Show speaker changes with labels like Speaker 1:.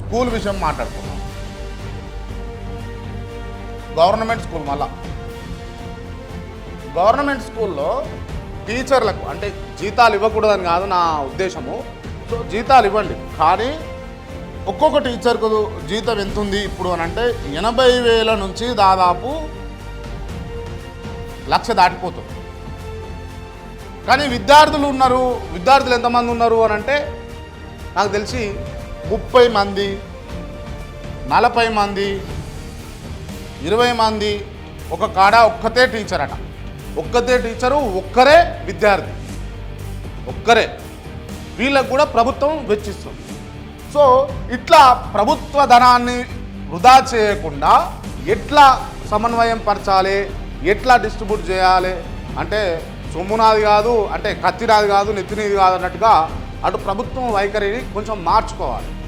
Speaker 1: School విషయం మాట్లాడుకున్నాం. Government school, మళ్ళా గవర్నమెంట్ స్కూల్లో టీచర్లకు అంటే జీతాలు ఇవ్వకూడదని కాదు నా ఉద్దేశము. సో జీతాలు ఇవ్వండి, కానీ ఒక్కొక్క టీచర్కు జీతం ఎంత ఉంది ఇప్పుడు అని అంటే 80,000 నుంచి దాదాపు 1,00,000 దాటిపోతుంది. కానీ విద్యార్థులు ఎంతమంది ఉన్నారు అని అంటే నాకు తెలిసి 30 మంది, 40 మంది, 20 మంది. ఒక కాడ ఒక్కతే టీచర్ అట, ఒక్కతే టీచరు, ఒక్కరే విద్యార్థి, ఒక్కరే. వీళ్ళకు కూడా ప్రభుత్వం వెచ్చిస్తుంది. సో ఇట్లా ప్రభుత్వ ధనాన్ని వృధా చేయకుండా ఎట్లా సమన్వయం పరచాలి, ఎట్లా డిస్ట్రిబ్యూట్ చేయాలి అంటే సొమ్మునాది కాదు, అంటే కత్తిరాది కాదు, నెత్తినీది కాదు అన్నట్టుగా అటు ప్రభుత్వం వైఖరిని కొంచెం మార్చుకోవాలి.